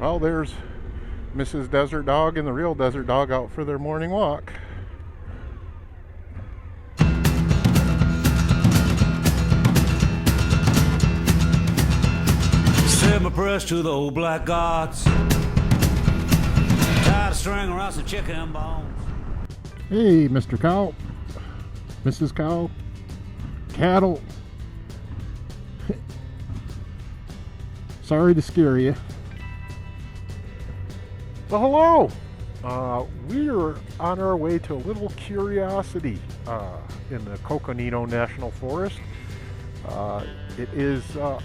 Well, there's Mrs. Desert Dog and the real Desert Dog out for their morning walk. Said my prayers to the old black gods. Tied a string around some chicken bones. Hey, Mr. Cow. Mrs. Cow. Cattle. Sorry to scare you. Well, hello. We're on our way to a little curiosity in the Coconino National Forest. It is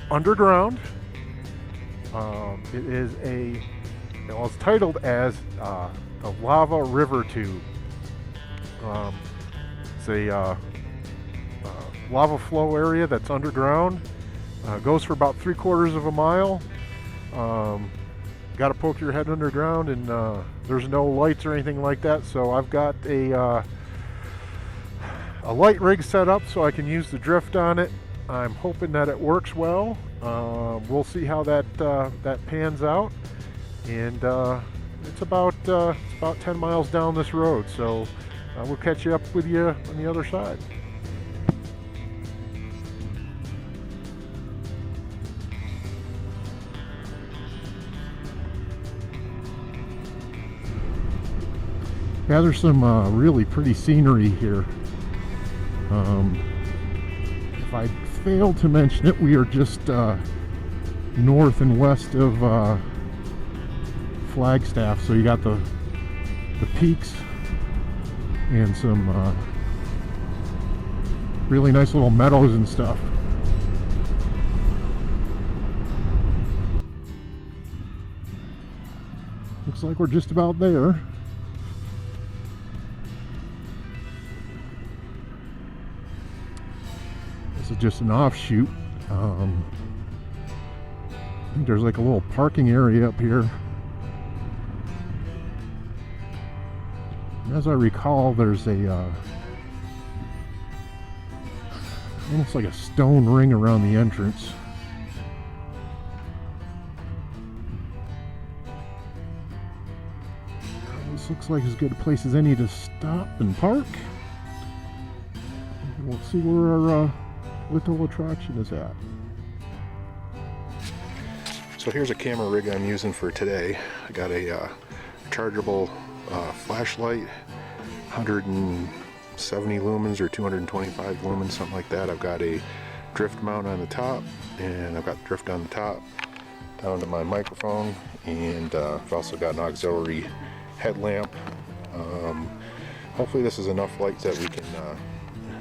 underground. It is it's titled as the Lava River Tube. It's a lava flow area that's underground. Goes for about 3/4 of a mile. Got to poke your head underground, and there's no lights or anything like that. So I've got a light rig set up so I can use the drift on it. I'm hoping that it works well. We'll see how that pans out. And it's about 10 miles down this road. So we'll catch you up with you on the other side. Yeah, there's some really pretty scenery here. If I failed to mention it, we are just north and west of Flagstaff. So you got the peaks and some really nice little meadows and stuff. Looks like we're just about there. This is just an offshoot. I think there's like a little parking area up here. And as I recall, there's a almost like a stone ring around the entrance. This looks like as good a place as any to stop and park. We'll see where our little attraction is at. So here's a camera rig I'm using for today. I got a rechargeable flashlight, 170 lumens or 225 lumens, something like that. I've got a drift mount on the top, and I've got drift on the top down to my microphone, and I've also got an auxiliary headlamp. Hopefully this is enough light that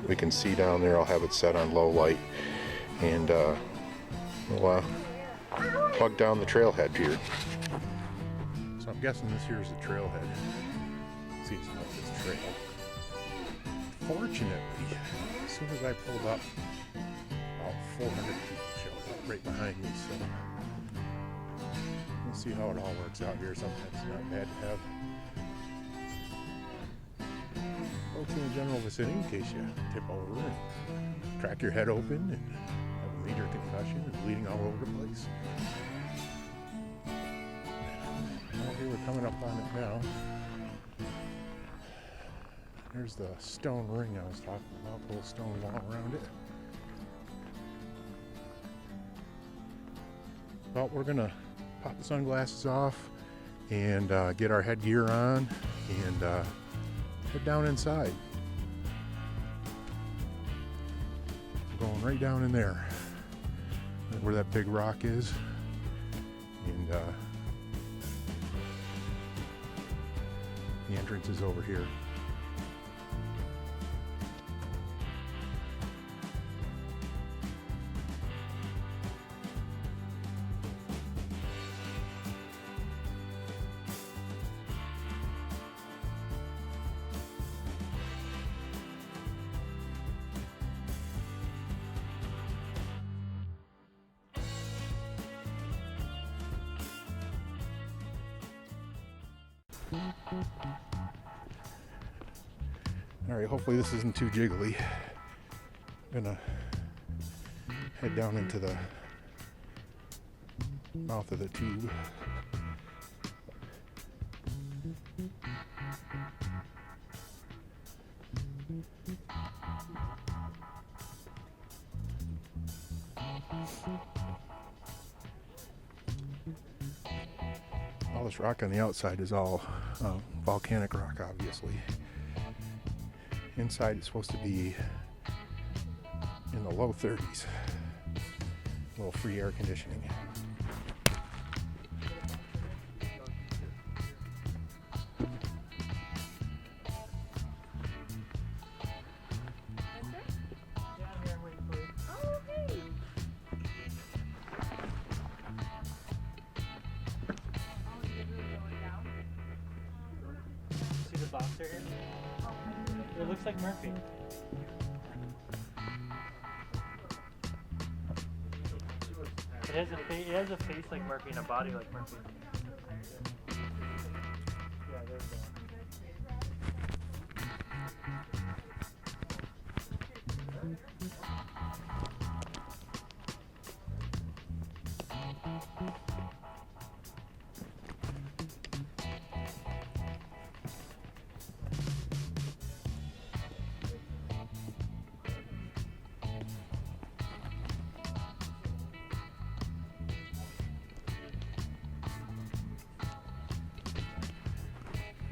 we can see down there. I'll have it set on low light, and we'll plug down the trailhead here. So I'm guessing this here is the trailhead. See, it's not this trail. Fortunately, as soon as I pulled up, about 400 feet showed up right behind me. So we'll see how it all works out here. Sometimes it's not bad to have folks in the general vicinity in case you tip over and crack your head open and have a major concussion and bleeding all over the place. Well, here we're coming up on it now. There's the stone ring I was talking about, the little stone wall around it. Well, we're gonna pop the sunglasses off and get our headgear on and head down inside. We're going right down in there, where that big rock is, and the entrance is over here. Alright, hopefully this isn't too jiggly. I'm gonna head down into the mouth of the tube. All this rock on the outside is all volcanic rock, obviously. Inside it's supposed to be in the low 30s. A little free air conditioning. See the boxer here? It looks like Murphy. It has a face like Murphy and a body like Murphy. Yeah, there's the one.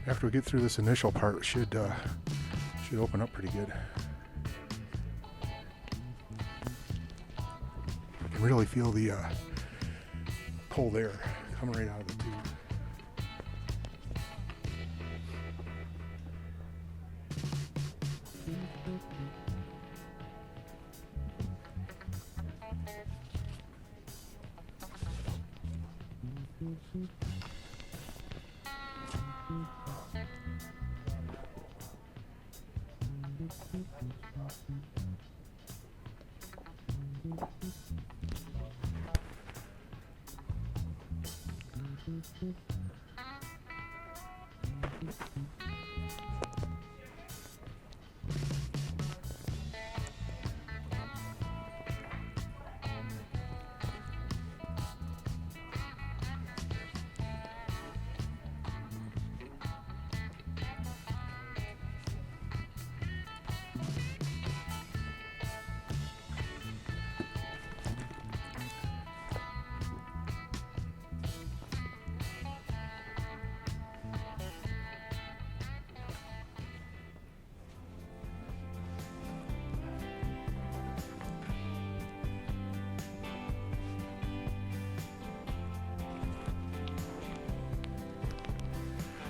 After we get through this initial part, it should open up pretty good. You can really feel the cold air coming right out of the tube.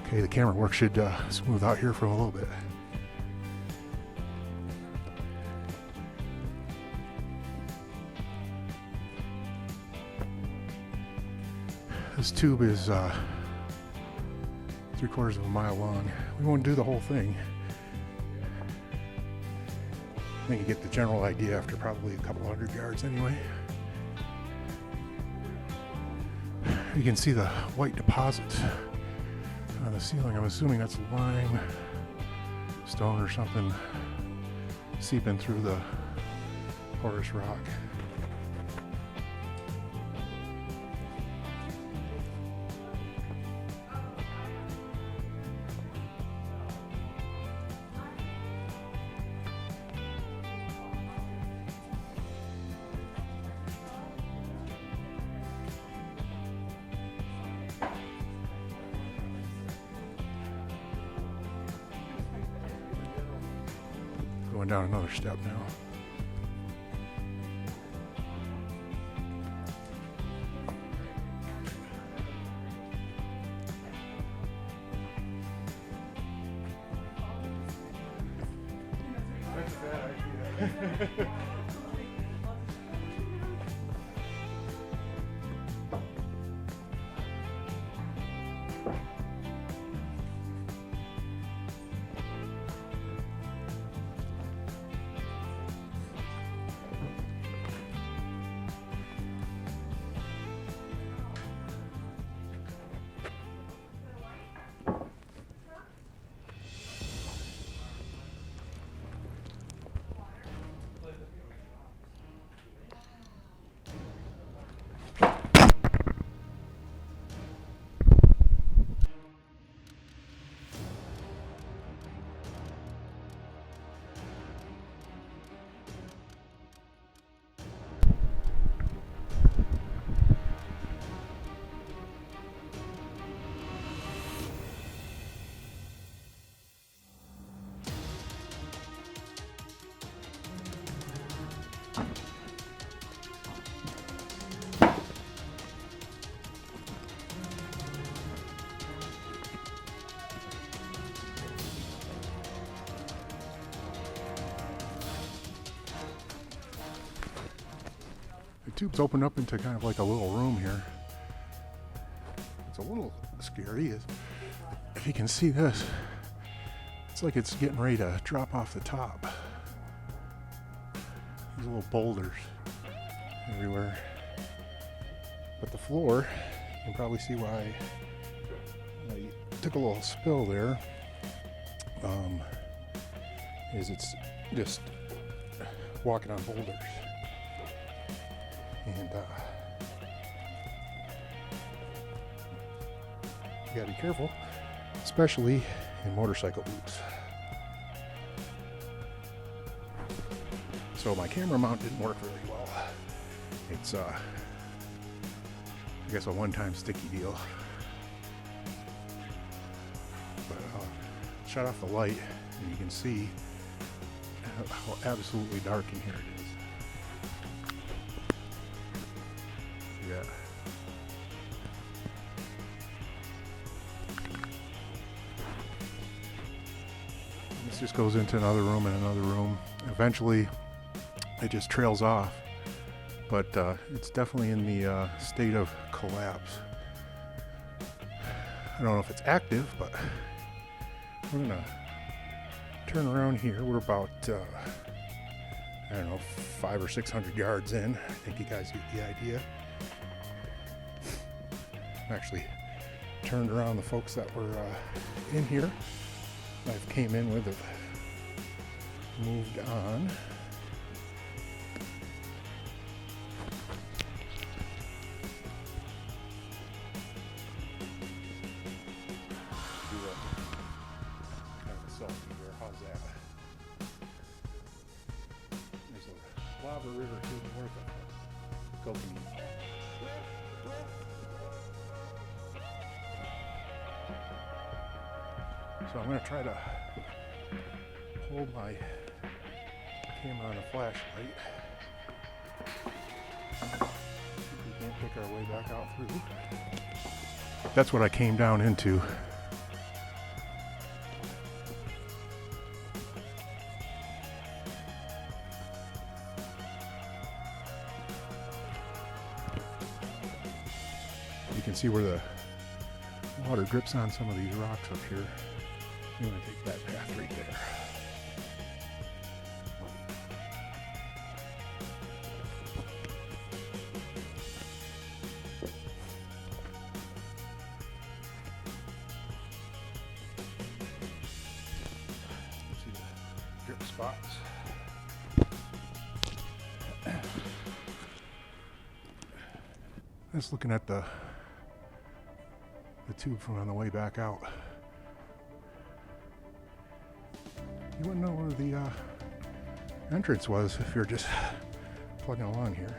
Okay, the camera work should smooth out here for a little bit. This tube is 3/4 of a mile long. We won't do the whole thing. I think you get the general idea after probably a couple hundred yards anyway. You can see the white deposits on the ceiling. I'm assuming that's lime stone or something seeping through the porous rock. Going down another step now. That's a bad idea. tube's opened up into kind of like a little room here. It's a little scary. If you can see this, it's like it's getting ready to drop off the top. These little boulders everywhere. But the floor, you can probably see why I took a little spill there. Is it's just walking on boulders. And you gotta be careful, especially in motorcycle boots. So my camera mount didn't work really well. It's I guess a one-time sticky deal. But shut off the light and you can see how absolutely dark in here it is. Yeah. This just goes into another room and another room. Eventually, it just trails off. But it's definitely in the state of collapse. I don't know if it's active, but we're gonna turn around here. We're about, I don't know, 500 or 600 yards in. I think you guys get the idea. Actually turned around the folks that were in here. I've came in with have moved on. Lava river hidden north of Coconino. So I'm going to try to hold my camera on a flashlight. See if we can't pick our way back out through. That's what I came down into. You can see where the water drips on some of these rocks up here. I'm going to take that path right there. See the drip spots. Just looking at the tube from on the way back out. You wouldn't know where the entrance was if you're just plugging along here.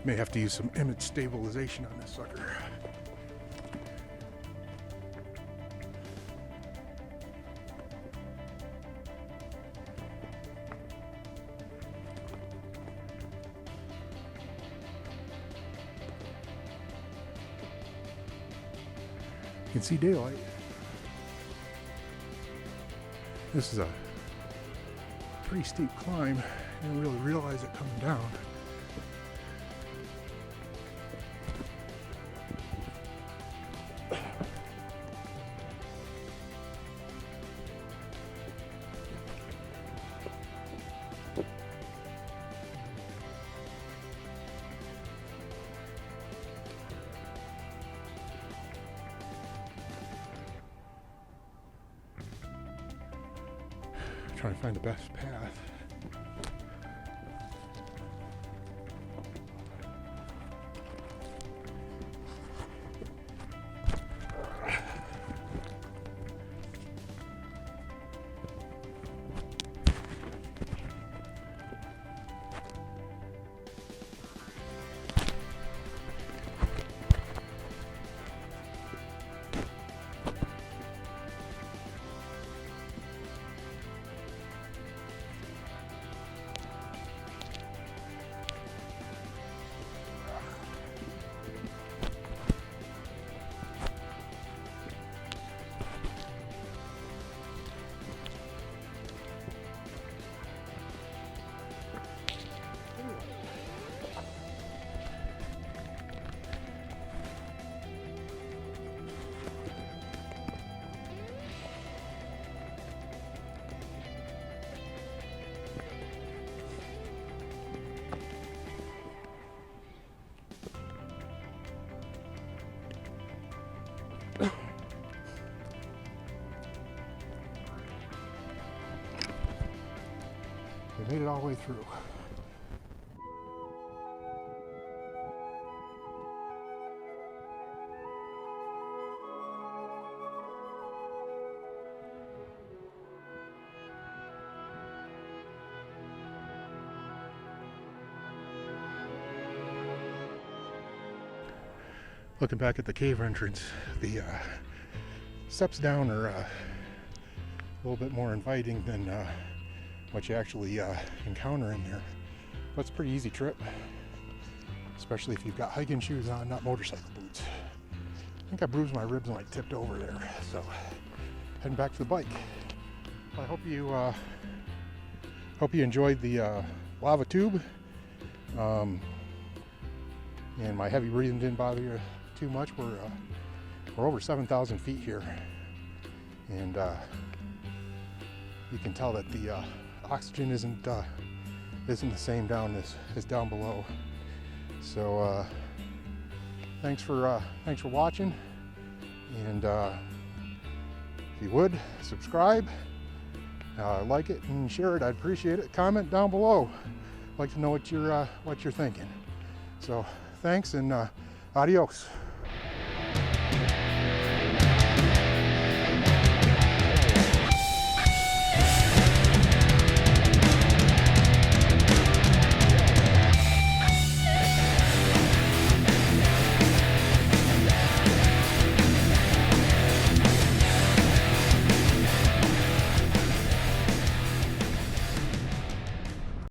May have to use some image stabilization on this sucker. You can see daylight. This is a pretty steep climb. I didn't really realize it coming down. Trying to find the best path. made it all the way through. Looking back at the cave entrance, the steps down are a little bit more inviting than what you actually encounter in there. But it's a pretty easy trip, especially if you've got hiking shoes on, not motorcycle boots. I think I bruised my ribs and like tipped over there, so heading back to the bike. I hope you enjoyed the lava tube, and my heavy breathing didn't bother you too much. We're over 7,000 feet here, and you can tell that the oxygen isn't the same down as down below. So thanks for watching, and if you would subscribe, like it and share it, I'd appreciate it. Comment down below. I'd like to know what you're thinking. So thanks, and adios.